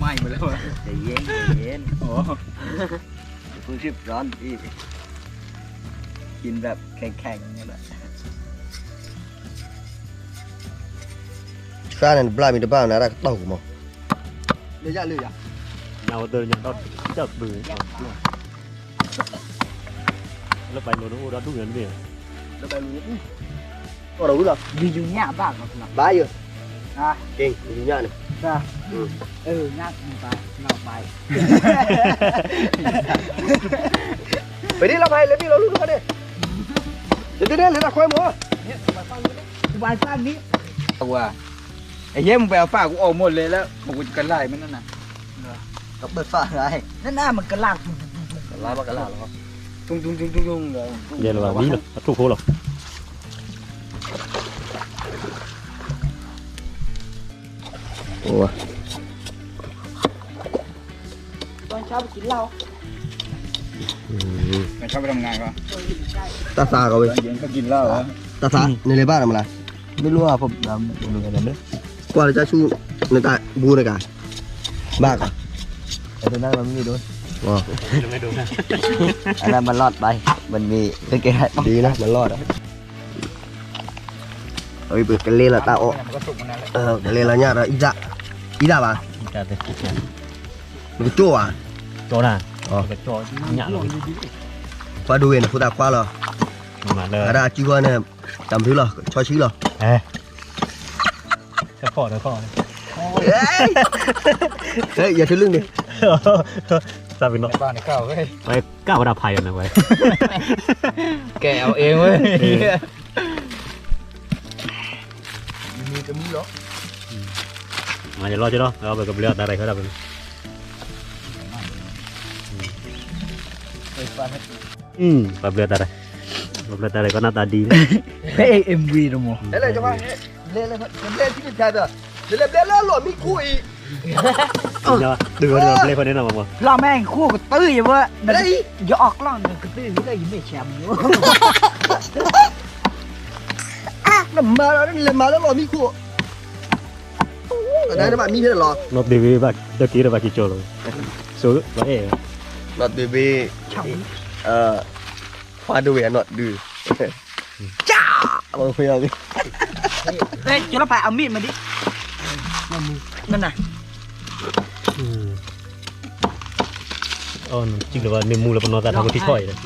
ไหม้หมดแล้วใจเย็นเย็นโอ้เพิ่งชิบร้อนพี่กินแบบแข็งๆนี่แหละข้านั่นปลามีแต่ปลาน่ารักเต่ามั้งเลยจ้ะเลยจ้ะเอาเดินยังต้องจับมือแล้วไปโน่นโอ้เราดูเงินเนี่ย แล้วไปรู้ có đủ rồi vì dùng nhạ bạc mà không bá chưa à kiên đi nhá này ra nhạ nào bài phải đi làm hay lấy đi lo luôn đi đi lấy ra khoai mua bài sang điว่าไอ้เหี้ยมึงไปเอาฝ้ากูออกหมดเลยแล้วบอกกูจะกันไล่มันนั่นน่ะ có bớt pha này นั่นหน้ามันกระลาก lá mà cái là nó ตุ้งเลย เดี๋ยวเราวิ่งเลยทุกคนหรอ ủa ตอนเช้าไปกินเหล้ามันชอบไปทำงานก็ ta xa rồi ตอนเย็นก็กินเหล้าเหรอ ta xa này lấy ba làm là ไม่รู้ว่าผมทำดูกันเลย qua là cha chu người ta bu này cả ba cả แต่ตอนนั้นมันไม่มีโดน ไม่ดูนะ อันนั้นมันรอดไปมันมีเป็นเกล็ด đi nó mà lo đó ơi bữa cái lên là tao มันก็สุกมันนั่นแหละ cái lên là nhà là ít ra bà จัดเลย cái chua à โจน่ะก็โจหยาเลย qua đuôi này phụ ta qua rồi มาเลย ở đây chưa qua này tầm thứ rồi cho chứ rồi เอ๊ะจะพอจะพอ đấy giờ thứ lưng đi ซาบินเนาะ ในบ้านในข้าวเฮ้ย ไปก้าวกระดาษไผ่กันนะไว้ แกเอาเองเว้ย มีcái mũi đó มาจะรอจะรอเราไปกับเรืออะไรเขาได้เป็นแบบเรืออะไรแบบเรืออะไรก็หน้าตาดี เฮ้ยเอ็มวีตรงมั้ง đấy là cho ba lên lên chứ đừng chạy rồi lên lộn mi cùi เนาะดูว่าเล่นคนนี้หน่อยมั้ง เราแม่งคู่กับตื้ออยู่เว้ยอย่าออกล่องกับตื้อนี่ก็ยังไม่แชมป์อยู่ làm mà nó lộn mi cùi ở đây các bạn mi thế là lò นกดีวีบักเมื่อกี้เราบักกิโจเลยสู้ว่าเอ๋ nọt bề khoa đuôi à nọt đuôi chà mà phê đi เฮ้ยจุลภาเอามีดมาดินั่นน่ะ อ๋อจริงหรือว่าในมูเราเป็นนอตาทำที่ค่อยเลย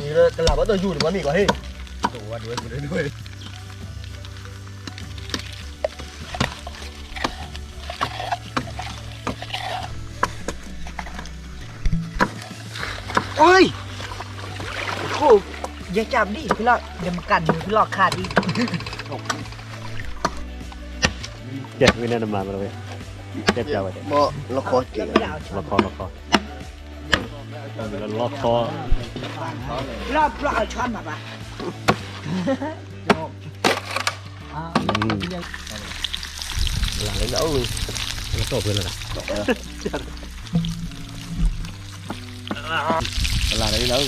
มีกระหล่ำว่าตัวอยู่หรือว่ามีกว่าเฮ้ยตัวด้วยโอ้ยโอ้อย่าจับดิพี่หลอกเดี๋ยวมากันพี่หลอกขาดอีก เจ็บไม่แน่นมาเลยเจ็บยาวไป บ่ละครเก่ง ล็อกคอล็อกคอล็อกคอ รอบเอาช้อนมาปะ หลังแล้ว แล้วก็เพื่อนเลยนะ là đấy đâu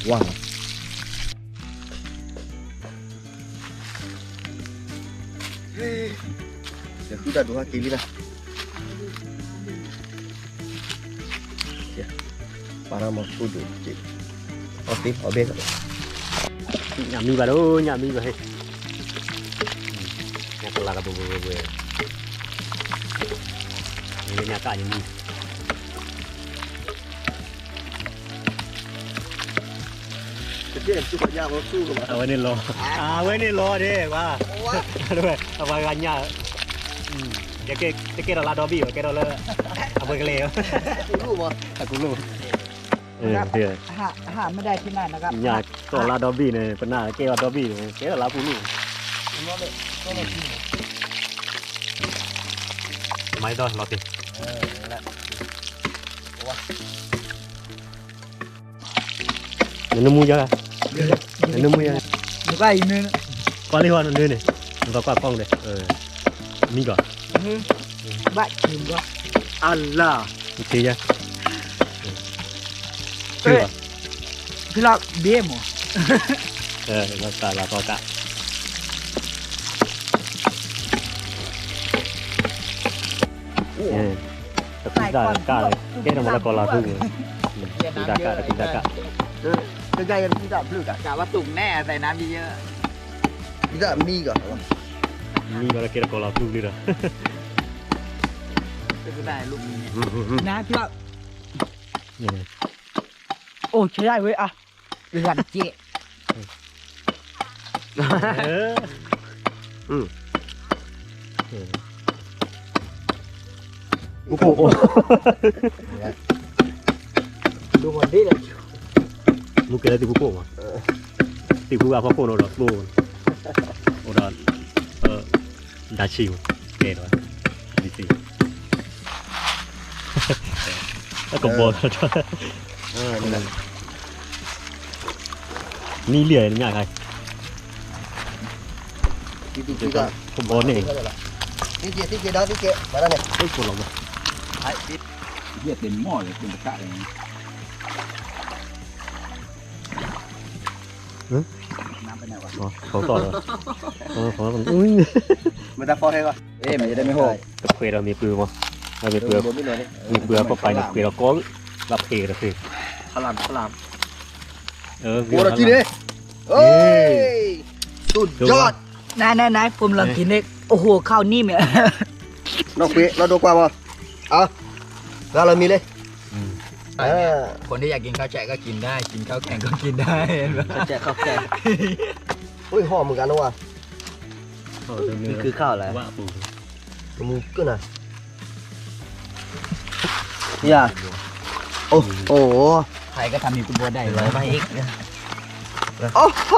wow giờ cứ đặt đồ kỳ đi nào para một số đủ chị ở tiếp ở bên nhà mi vào đâu nhà mi vào hay nhà còn là cái bùi nhà cả nhà mi cái em chưa có nhà nó su rồi mà เอาไว้ในรอไว้ในรอดิว่าด้วยเอาไว้กันเนี่ยเดี๋ยวจะเกเราลาดอบี้เหรอเกเราเลยเอาไปกันเลย รู้mà กูรู้เดี๋ยว หาไม่ได้ที่นั่นนะครับ nhà có là đo bì này phần nào kêu là đo bì này thế là lá phụ nữ máy đo lọt đi nó mua ra nó mua ra อยู่ใกล้อีกนึง qua đi hoa nó đưa này nó qua con này mình gọi บ้าชิมก็ Allah ok nha chưa พี่หลอกเบี้ยหมอ nó cả là to cả ได้กล้าเลยแกทำอะไรก็ลาทุ่งกินตากะกินตากะ จะใจกันที่จะพลึกอ่ะ กะว่าตุ่มแน่ใส่น้ำเยอะ ที่จะมีก่อน นี่ก็แกก็ลาทุ่งนี่ละ ๆจะได้ลูกนี้นะพี่ว่า นี่ โอ้ใช้ได้เว้ยอ่ะเดือนเจ๊ โอ้โห ดูหมดดิเลย มุกเกลือติบุโก้มาติบุอาพ่อโคนโอดบูโอดดาชิวเกลือดิสิแล้วก็บอลนี่เหลี่ยมนี่ไง ที่จะ ผมบอลนี่ ที่เจดาวที่เจมาแล้วเนี่ย ไม่คนหรอก ไอ้ติดเหี้ยเต็มหม้อเลยเต็มตะกะเลยน้ำไปไหนวะ เขาต่อเลยเขาอุ้ย มันจะฟอร์ให้ก่อน เอ๊ะมันจะได้ไม่โหก ตะเคียนเรามีปืนมั้ยเรามีปืน ไม่เลย มีปืนเข้าไปเนี่ยปืนเราก้อนรับเพลเลยสิ ขลามขลาม โอ้ โอ้ทีนี้เอ้ยสุดยอด นายผมลองกินเด็กโอ้โหข้าวนิ่มเนี่ย น้องเป๊ะเราดูกว่ามั้งเอาแล้วเรามีเลย คนที่อยากกินข้าวแฉะก็กินได้กินข้าวแข็งก็กินได้ แจกข้าวแกงอุ้ยหอมเหมือนกันนะว่ะ นี่คือข้าวอะไรว่าปู มึงก็น่ะอย่าโอ้โห ใครก็ทำอยู่กูบัวได้เลยมาอีก โอ้โห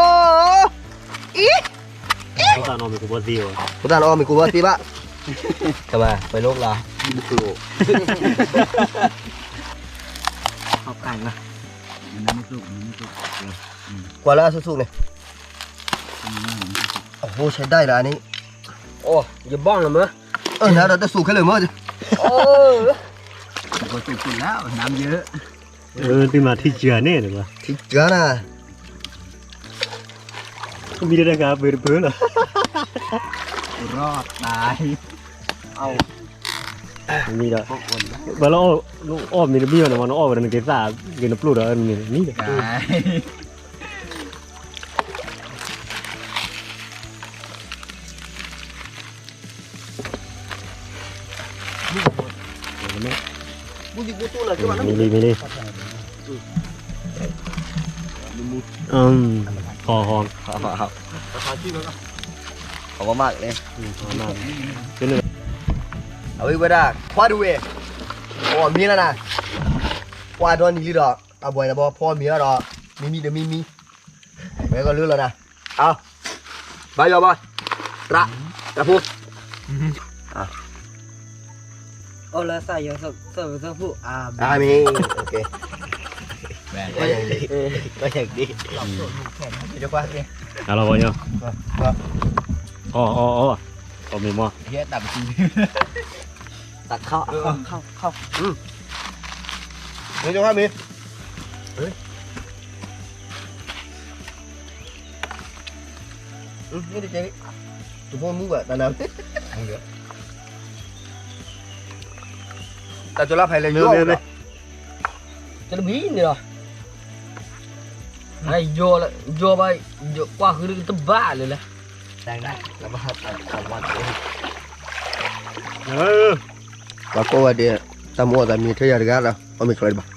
เขาตานอนมีกูบอดีว กูตานอ้อมมีกูว่าตีบะ ทำไมไปโลกเรา บุกโล ขอบกันนะน้ำไม่สุก กว่าแล้วสุกๆเนี่ยโอ้โหใช้ได้แล้วอันนี้ โอ้อย่าบ้องเลยมั้ย แล้วเราจะสูบแค่เลยมั้ง ก็สุกสุดแล้วน้ำเยอะ ที่มาที่เจือเนี่ยหรือเปล่า ที่เจ้าน่ะ ก็มีได้การเปิดเผยเหรอ รอดตาย มีละเวลาอ้อมมีระเบียบนะมันอ้อมมันเกซ่าเกินปลุกแล้วนี่เลย ตาย กูยิงกูตู้เลยคือว่า มีเลยคอหอน ขอบมากเลย น้ำเป็นเลย เอาไว้บ่ได้คว้าดูเว้ยโอ้มีแล้วนะคว้าโดนนี่ดอกเอาบ่อยนะบ่พ่อมีแล้วดอกมีเดี๋ยวมีไว้ก็ลือแล้วนะเอาไปยอบอยระพู โอ้แล้วใส่ยังสักผู้มีโอเค แหวน ก็อย่างดีก็อย่างดี เดี๋ยวฟังสิ อะไรวะเนี่ยอ๋อมีมั้ง เฮียตับจริง ตักเข้านี่จะว่ามีนี่ดิเจ๊ตัวพวกมึงแบบแต่น้ำแต่จะรับให้เลยเลยจะมีนี่หรอไอ้โยไปโยกว่าคือตัวบ้าเลยแหละแต่งได้แล้วมาทำวันBako ada tamu ada mitra ya regala, kami keluar bah.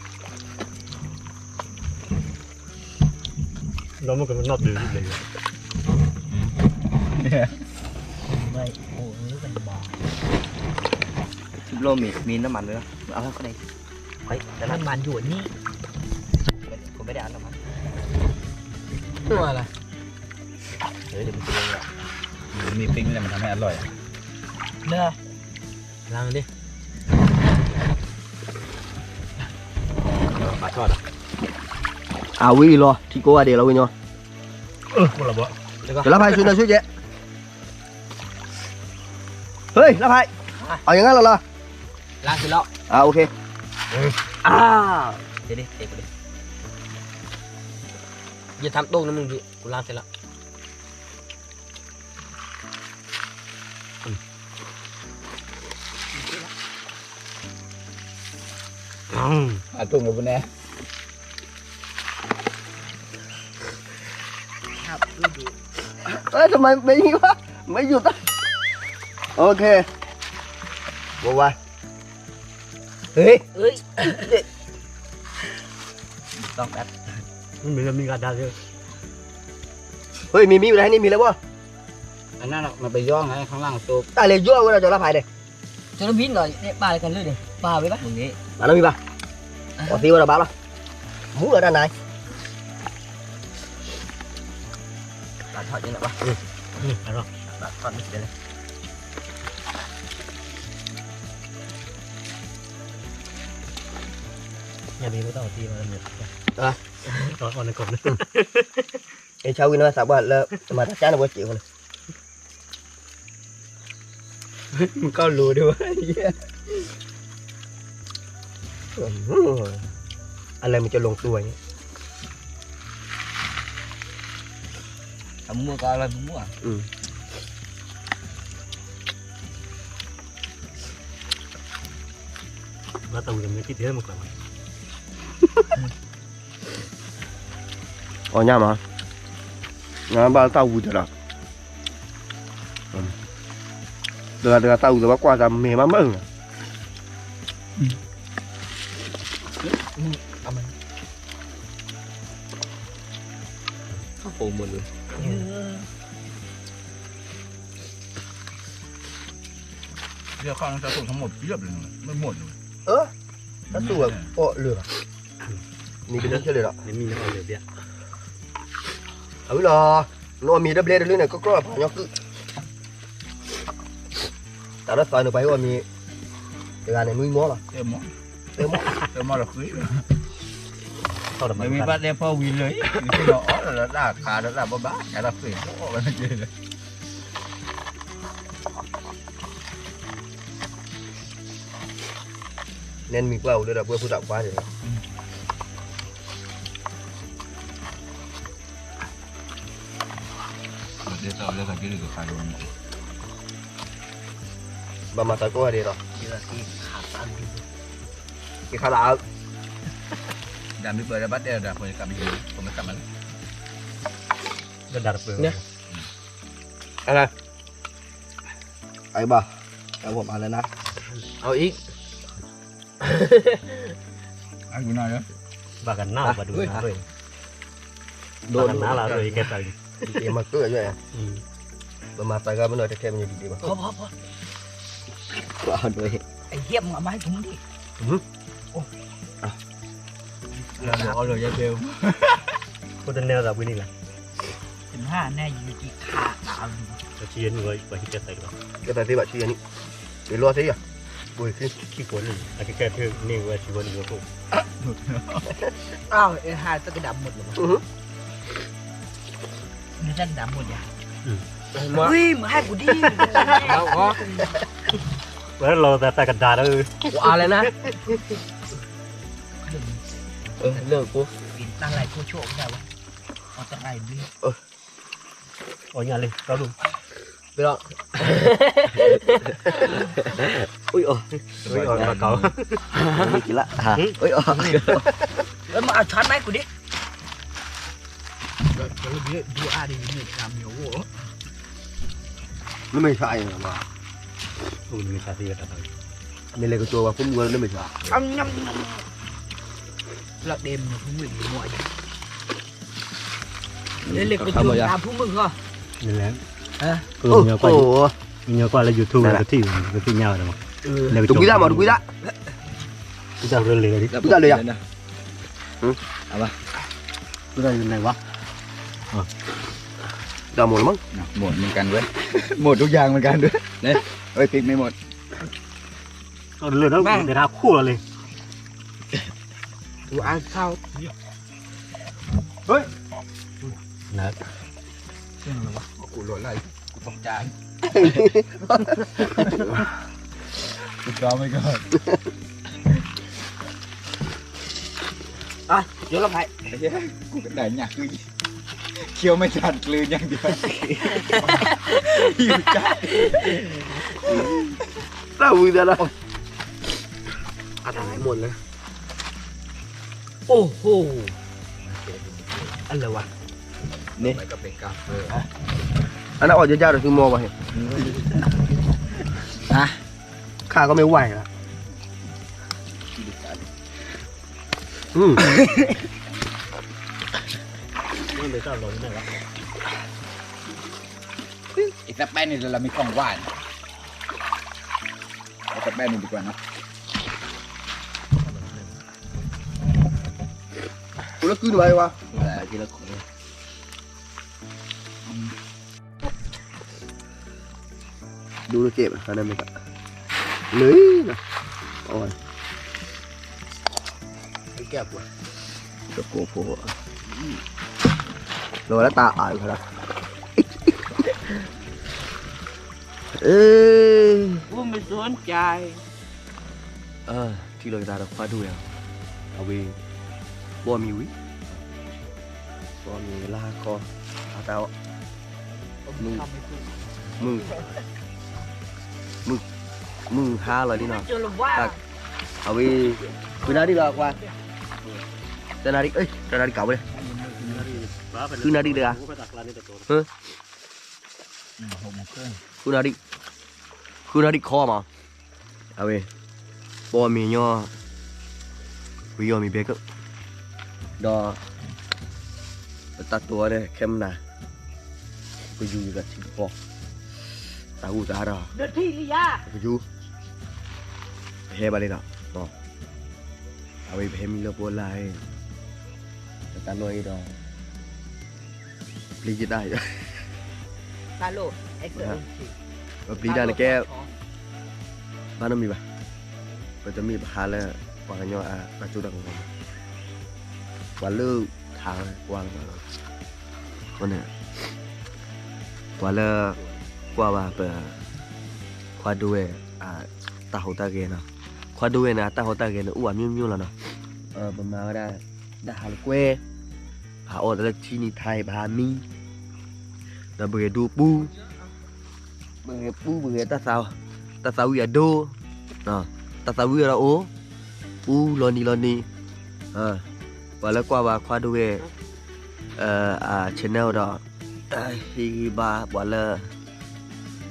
เราไม่เคยนอกดื้อเลย ไม่โอ้ยเป็นบ่อ โลมีน้ำมันเลยนะเอาเข้าได้เฮ้ย น้ำมันอยู่นี่ ผมไม่ได้เอาน้ำมัน ตัวอะไร เดี๋ยวมันจะลงละ มีปิ้งอะไรมันทำให้อร่อยเนื้อล้างดิปลาทอดอาวิรอที่กูว่าเดี๋ยวเราวิญญาณ คนละบ่ เดี๋ยวละพายช่วยหน่อยช่วยเจ๊เฮ้ยละพายเอาอย่างนั้นเหรอ ล้างเสร็จแล้ว โอเค เดี๋ยวดิเตะกูดิอย่าทำโต้งนะมึงดิกูล้างเสร็จแล้ว ตุ้งกับบุญแน่ ครับดู เอ้ยทำไมไม่ยิงวะไม่หยุดอ่ะโอเคบอกว่าเฮ้ย เอ้ยต้องแป๊บ มันมีกระดาษเยอะ เฮ้ยมีอะไรนี่มีแล้ววะ อันนั้นมันไปย่องไงข้างล่างตัว ตายเลยยั่วเราจะรับภายเลย จะน้ำวิ่งหน่อยเนี่ยปลาอะไรกันเลยดิปลาไว้ปะตรงนี้ มาแล้วมีป่ะขอตีว่าเราบ้าป่ะหมูởด้านไหน ปลาทอดยังไงวะ อะไรหรอ ปลาทอดไม่เสร็จเลย อย่ามีไม่ต้องตีมาเนี่ยเอาในกล่องนะ ไอ้ชาววินว่าสาวว่าแล้วมาทักจ้าในวันจีคน มึงก็รู้ด้วย อะไรมันจะลงตัวอย่างนี้ ทำมั่วก็อะไรมั่ว ว่าตัวมันไม่คิดเยอะมากกว่า อ๋อnhá mà ngã ba tàu vừa rồi được tàu rồi bác qua ra mềm lắm mừng โอ้หมดเลยเรียกข้างจะส่งทั้งหมดเรียบเลยไม่หมดเลย ơ nó tù ở lửa mình cái nước chơi lửa đó นี่มีน้ำเอาเลยเบี้ย ừ là nó mì đắp lên lên này có phải nhóc cứ tao đã xoay được bấy rồi mì cái gà này nuôi mó là เต็มหมด เต็มหมด เต็มหมดเลยคุย เข้าทำไม ไม่มีบัตรเดียวพอวินเลยที่เราอ๋อเราด่าขาเราด่าบ้าแกเราคุยโอ้มันเยอะเลย nên mình vào đây là vừa phụ đạo quá rồi เดี๋ยวต่อเรื่องการกินกับใครโดน bà mà tao có ở đây rồi เยอะที่ขาตัน cái khá là ด่าไม่เปิดบัตรเดียวด่าคนกลับไปอยู่ผมไม่กลับมา ก็ดัดเปลือก anh ơi ấy bà emผมăn lên á เอาอีก ไอ้กูน้อยแล้ว บากันหน้ามาดูนะเลยโดนหน้าเราเลยแกตาย em mà cứ ở vậy bà mà phải ra bên nơi thêm nhiều gì mà พอ vào đây ไอ้เหี้ยมเอามาให้ผมดิ เราเอาเลยยาเบล ก็จะแนวแบบนี้แหละ ถึง5แน่อยู่ที่ขาตาม เราเชียร์เลยไปที่แกตายก่อน cái tài bạn chi này để lo thế à bùi khi ขี้โกนเลยไอ้แกเธอเนี่ยว่าชีวันนี้ก็ อ้าวไอ้ห่าจะกระดำหมดเลยนี่จะดำหมดยังเฮ้ยมาให้กูดิ เอาก็ แล้วเราแต่กระดาษแล้ว กูเอาเลยนะ เลิกกู ปิดตั้งไรกูโชคได้วะเอาตั้งไรดิ โอ้ยงานเลยเราดู ไปแล้วอุ้ยอ๋อ เฮ้ยอ่อนมาเก่า ไม่กินละฮะอุ้ยอ๋อ แล้วมาเอาช้อนไหมกูดิดูอาดีนี่ทำอยู่โว้ nóไม่ใช่หรอมา โอ้ยมีชาติกันอะไร ไม่เลยก็ตัวว่าพุ่มเงินnóไม่ใช่ ăn nhâm là đêm mà phú mừng mọi đây là cái chuồng đào phú mừng không นี่แหละ hả คือเงากว่าเงากว่าแล้วยูทูบก็ที่เงาเลยมั้ง tụi quý ra mà tụi quý ra กูจะเรื่องเลยดิ quý raเลยà กูจะอยู่ไหนวะ đào mộtมั้ง หมดเหมือนกันเว้ยหมดทุกอย่างเหมือนกันด้วยเนี่ยเฮ้ยปิดไม่หมด ก็เรื่องนั้นเดี๋ยวทาคู่เลย tụi ăn sao นะ กูโหลดอะไรกูตกใจกูรอไม่ก่อน à vô làm hại ไอ้เหี้ยกูก็ได้หนักคือเคี้ยวไม่ทันกลืนอย่างเดียวหิวจัด đào quý ra đâu à thằng này muộn đấy โอ้โหอะไรวะนี่ ไปก็เป็นกาแฟ อันนั้นออกจะยากหรือคือมอวะเห็น ฮะ ข้าก็ไม่ไหวละอืม มันเลยเจ้าลอยนั่นวะ อีกสักแป้นนี่เรามีของหวานเอาสักแป้นนี่ดีกว่านะ กูแล้วคืนไว้วะ ไปทีละคน ดูเก็บอันนั้นไม่ก็เลยนะโอ้ย แก้ปวด จะโกโผล่โดนแล้วตาอ่านเขาละเอ้ย กูไม่สนใจที่เราจะได้ควาดูแล้วเอาไปบ่มีวิบ่มีเวลาก็เอาแต่มึงห้าเลยนี่เนาะตักเอาไปคือนาดีหรอกว่าจะนาดีเอ้ยจะนาดีเก่าเลยคือนาดีเลยอ่ะคือนาดีคอมาเอาไปบ่มีย่อวิยอมีเบกดอตัดตัวเลยเข้มนะก็อยู่กับชิปอกตาหูตาดอ เดือดที่ลิยา ก็อยู่เฮบาเลยนะเนาะเอาไปเฮมิโลโปไลตาโนยดอปลีจะได้ ตาโลเอ็กเซอร์ ปลีได้นะแกบ้านน้ำมีป่ะก็จะมีพาแล้ววางย่อปัจจุบันของวันเลิกทางวางมาวันนี้วันเลิกกว่าเปิดควาดูตาหัวตาเกนะควาดูนะตาหัวตาเกนะอ้วนมิ้วแล้วเนาะประมาณว่าได้หาลูกเว้หาออดแล้วที่นี่ไทยบามีแล้วเบื่อดูปูเบื่อตาสาวอย่าดูเนาะตาสาวอย่าโอ้ปูลอนี่วันแล้วกว่าควาดูchannel ดอฮีบาวันแล้ว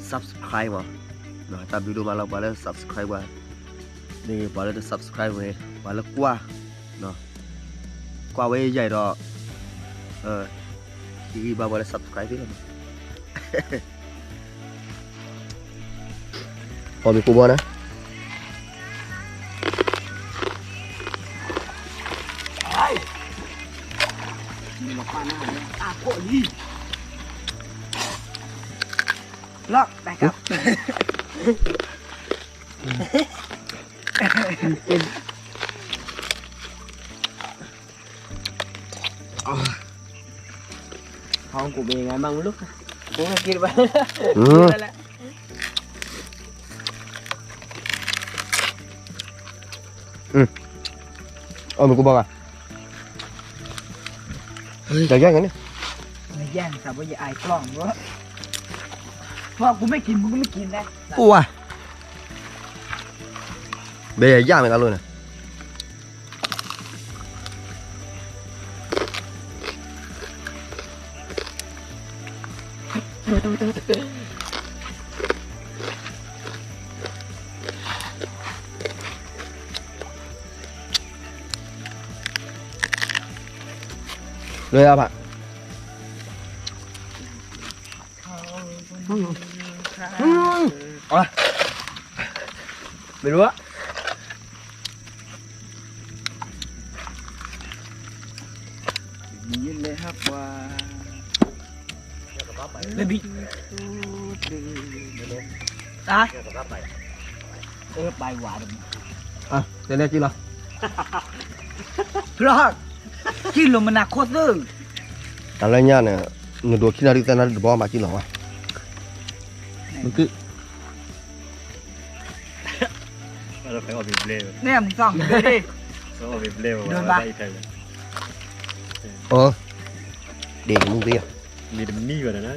subscribe มาเนาะตามวิดีโอมาแล้ววันแล้ว subscribe ว่านี่วันแล้วจะ subscribe ไว้วันแล้วกว่าเนาะกว่าไว้ใหญ่ดอฮีบาวันแล้ว subscribe ที่แล้ว พอมีกูบอนะ ล็อกไปครับ ห้องกูเป็นยังไงบ้างลูกกูก็คิดไป นั่นแหละ มีกูบอกอ่ะจะแย่งกันนี่ ไม่แย่งแต่ว่าอย่าอายกล้องวะเพราะกูไม่กินมึงก็ไม่กินนะ กูอ่ะเบย์ย่างเหมือนกันเลยนะเลยอ่ะพ่ะไม่รู้อะ ยินเลยครับว่า เลยบิตายใบหวาน อ่ะเดี๋ยวนี้จีเหรอ พลอกกินลงมันหนักโคตรซึ่ง แต่ละเนี่ยเนี่ยเงินตัวขี้นาฬิกานั้นบอกมาจีเหรอวะมันคือ เราไปออกบิบเล่ เนี่ยมึงส่องเลยดิ เราออกบิบเล่ว่าได้ไทย เด็กมึงเรียก มีดมีอยู่นะ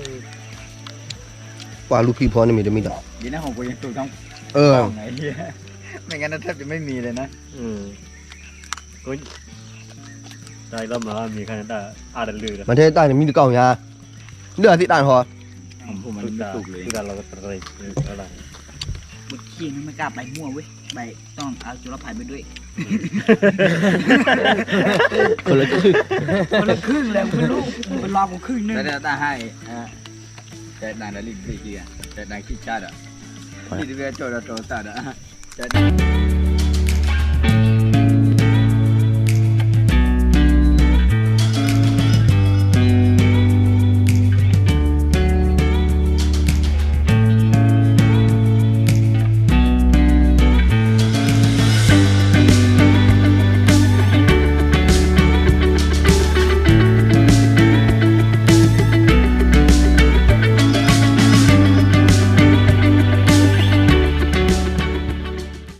ว่าลูกพี่พ่อนี่มีแต่มีดอก ดีนะของกูยังถูกต้อง ไงเฮียไม่งั้นแทบจะไม่มีเลยนะ ก็ ได้แล้วมามีขนาดได้อาดันลือ มันเทใต้มีตะเก่าอย่าเดือดที่ต่างหอ ผมมัน ทุก ไม่ ดา สุกเลย ทุกดาเราก็ตระไรอะไร บุดขี้มันไม่กล้าไปมั่วเว้ยไปต้องเอาจุลภัยไปด้วย คนละครึ่ง คนละครึ่งเลยคุณลูกมันรอกูครึ่งนึง แล้วถ้าให้แต่นายดาลินพี่เกียแต่นายคิดชาติอ่ะที่เรียกโจทย์โจทย์ศาสตร์อ่ะ